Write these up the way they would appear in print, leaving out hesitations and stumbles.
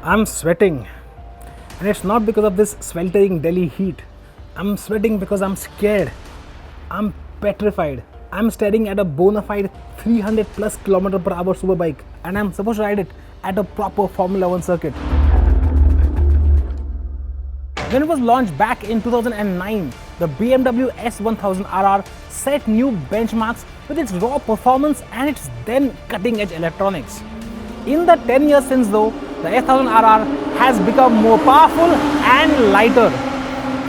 I'm sweating, and it's not because of this sweltering Delhi heat. I'm sweating because I'm scared. I'm petrified. I'm staring at a bona fide 300 plus km/h superbike, and I'm supposed to ride it at a proper Formula 1 circuit. When it was launched back in 2009, the BMW S 1000RR set new benchmarks with its raw performance and its then cutting-edge electronics. In the 10 years since though, the S1000RR has become more powerful and lighter.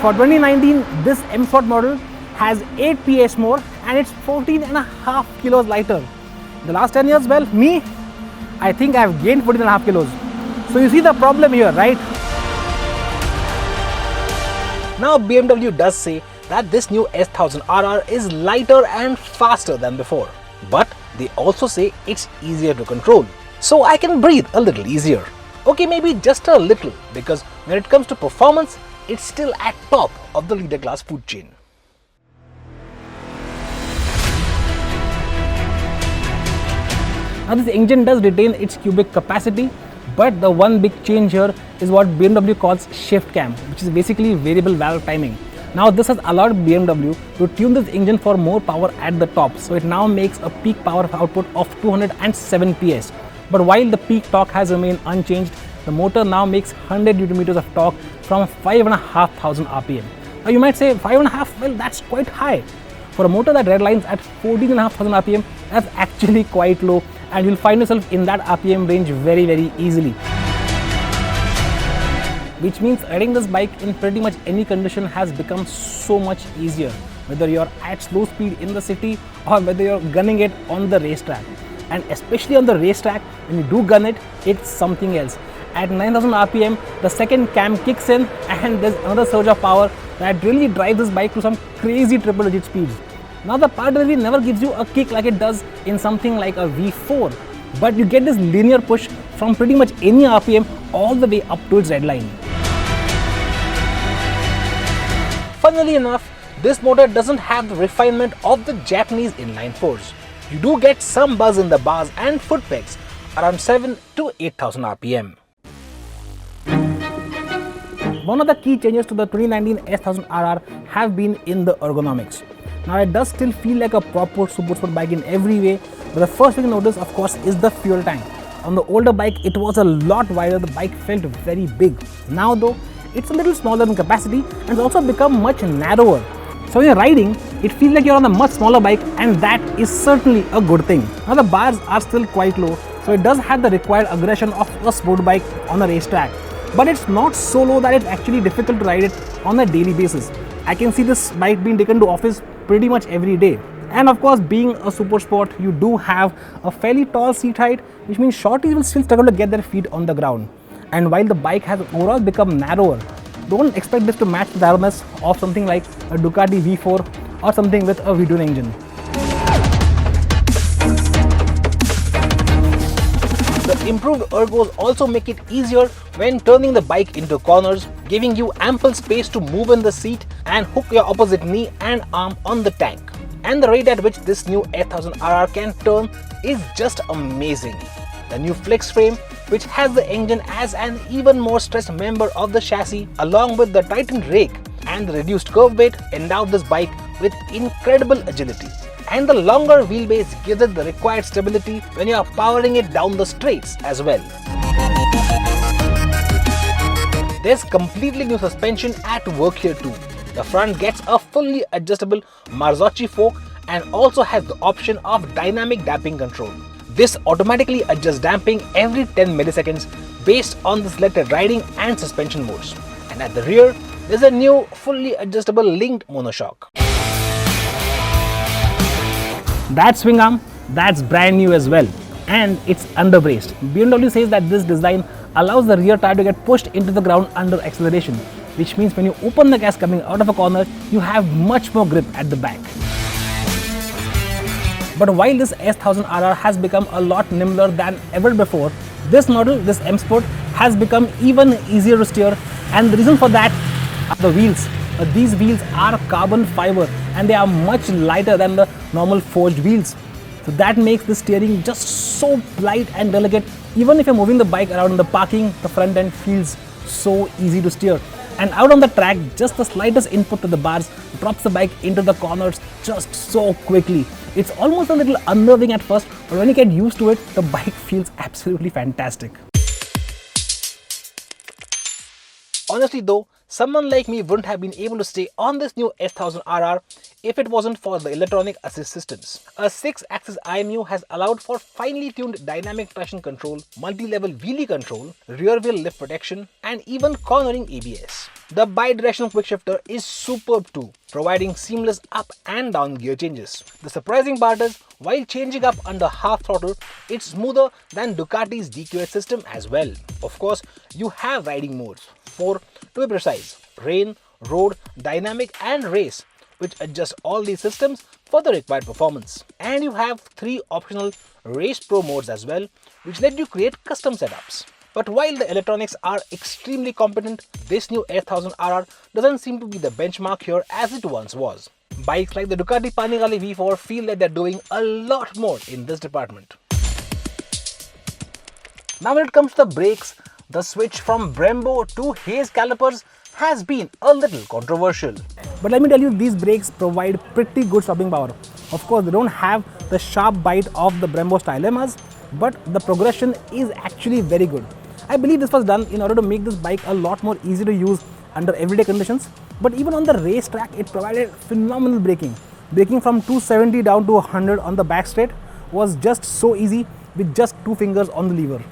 For 2019, this M Sport model has 8 PS more and it's 14.5 kilos lighter. The last 10 years, well, I think I've gained 14.5 kilos. So you see the problem here, right? Now BMW does say that this new S1000RR is lighter and faster than before. But they also say it's easier to control. So I can breathe a little easier. Okay, maybe just a little, because when it comes to performance, it's still at top of the leader class food chain. Now this engine does retain its cubic capacity, but the one big change here is what BMW calls shift cam, which is basically variable valve timing. Now this has allowed BMW to tune this engine for more power at the top, so it now makes a peak power output of 207 PS. But while the peak torque has remained unchanged, the motor now makes 100 Nm of torque from 5,500 RPM. Now you might say 5.5, well, that's quite high. For a motor that redlines at 14,500 RPM, that's actually quite low, and you'll find yourself in that RPM range very, very easily. Which means riding this bike in pretty much any condition has become so much easier, whether you're at slow speed in the city or whether you're gunning it on the racetrack. And especially on the racetrack, when you do gun it, it's something else. At 9,000 RPM, the second cam kicks in and there's another surge of power that really drives this bike to some crazy triple digit speeds. Now the power delivery never gives you a kick like it does in something like a V4, but you get this linear push from pretty much any RPM all the way up to its red line. Funnily enough, this motor doesn't have the refinement of the Japanese inline fours. You do get some buzz in the bars and foot pegs around 7 to 8,000 RPM. One of the key changes to the 2019 S1000RR have been in the ergonomics. Now it does still feel like a proper supersport bike in every way, but the first thing to notice, of course, is the fuel tank. On the older bike, it was a lot wider, the bike felt very big. Now though, it's a little smaller in capacity and it's also become much narrower. So when you're riding, it feels like you're on a much smaller bike, and that is certainly a good thing. Now the bars are still quite low, so it does have the required aggression of a sport bike on a racetrack. But it's not so low that it's actually difficult to ride it on a daily basis. I can see this bike being taken to office pretty much every day. And of course, being a super sport, you do have a fairly tall seat height, which means shorties will still struggle to get their feet on the ground. And while the bike has overall become narrower, don't expect this to match the narrowness of something like a Ducati V4 or something with a V-twin engine. The improved ergos also make it easier when turning the bike into corners, giving you ample space to move in the seat and hook your opposite knee and arm on the tank. And the rate at which this new S1000RR can turn is just amazing. The new flex frame, which has the engine as an even more stressed member of the chassis, along with the tightened rake and the reduced curve weight, endowed this bike with incredible agility. And the longer wheelbase gives it the required stability when you are powering it down the straights as well. There's completely new suspension at work here too. The front gets a fully adjustable Marzocchi fork and also has the option of dynamic damping control. This automatically adjusts damping every 10 milliseconds based on the selected riding and suspension modes. And at the rear, there's a new fully adjustable linked monoshock. That swing arm, that's brand new as well, and it's underbraced. BMW says that this design allows the rear tire to get pushed into the ground under acceleration, which means when you open the gas coming out of a corner, you have much more grip at the back. But while this S1000RR has become a lot nimbler than ever before, this model, this M Sport, has become even easier to steer, and the reason for that are the wheels. These wheels are carbon fiber and they are much lighter than the normal forged wheels. So that makes the steering just so light and delicate. Even if you're moving the bike around in the parking, the front end feels so easy to steer. And out on the track, just the slightest input to the bars drops the bike into the corners just so quickly. It's almost a little unnerving at first, but when you get used to it, the bike feels absolutely fantastic. Honestly though, someone like me wouldn't have been able to stay on this new S1000RR if it wasn't for the electronic assist systems. A 6-axis IMU has allowed for finely tuned dynamic traction control, multi-level wheelie control, rear wheel lift protection, and even cornering ABS. The bi-directional quickshifter is superb too, providing seamless up and down gear changes. The surprising part is, while changing up under half throttle, it's smoother than Ducati's DQS system as well. Of course, you have riding modes, 4 to be precise: rain, road, dynamic and race, which adjust all these systems for the required performance. And you have 3 optional Race Pro modes as well, which let you create custom setups. But while the electronics are extremely competent, this new S1000RR doesn't seem to be the benchmark here as it once was. Bikes like the Ducati Panigale V4 feel like they're doing a lot more in this department. Now when it comes to the brakes, the switch from Brembo to Hayes calipers has been a little controversial. But let me tell you, these brakes provide pretty good stopping power. Of course, they don't have the sharp bite of the Brembo Stylemas, but the progression is actually very good. I believe this was done in order to make this bike a lot more easy to use under everyday conditions. But even on the racetrack, it provided phenomenal braking. Braking from 270 down to 100 on the back straight was just so easy with just 2 fingers on the lever.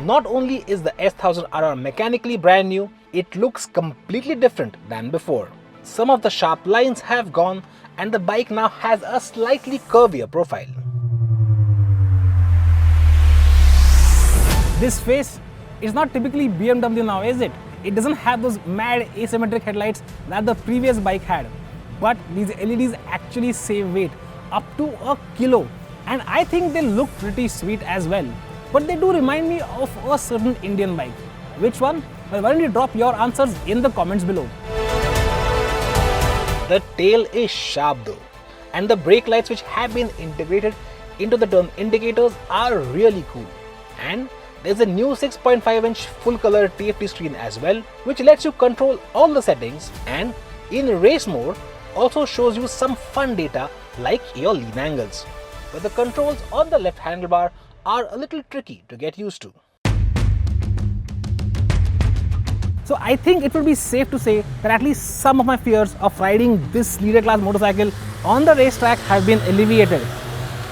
Not only is the S1000RR mechanically brand new, it looks completely different than before. Some of the sharp lines have gone and the bike now has a slightly curvier profile. This face is not typically BMW now, is it? It doesn't have those mad asymmetric headlights that the previous bike had. But these LEDs actually save weight up to a kilo, and I think they look pretty sweet as well. But they do remind me of a certain Indian bike. Which one? Well, why don't you drop your answers in the comments below. The tail is sharp though, and the brake lights which have been integrated into the turn indicators are really cool. And there's a new 6.5-inch full-color TFT screen as well, which lets you control all the settings, and in race mode also shows you some fun data like your lean angles. But the controls on the left handlebar are a little tricky to get used to. So I think it would be safe to say that at least some of my fears of riding this leader class motorcycle on the racetrack have been alleviated.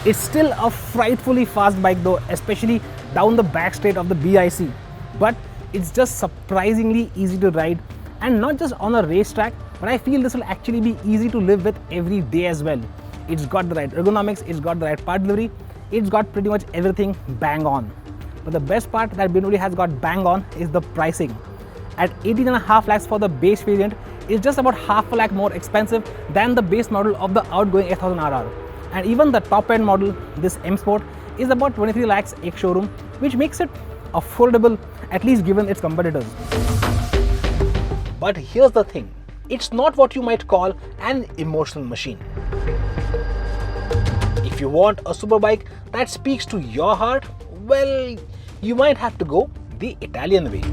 It's still a frightfully fast bike though, especially down the back straight of the BIC. But it's just surprisingly easy to ride, and not just on a racetrack, but I feel this will actually be easy to live with every day as well. It's got the right ergonomics, it's got the right part delivery, it's got pretty much everything bang on. But the best part that BMW has got bang on is the pricing. At 18.5 lakhs for the base variant, it's just about half a lakh more expensive than the base model of the outgoing S1000RR. And even the top end model, this M Sport, is about 23 lakhs ex-showroom, which makes it affordable, at least given its competitors. But here's the thing, it's not what you might call an emotional machine. If you want a superbike that speaks to your heart, well, you might have to go the Italian way.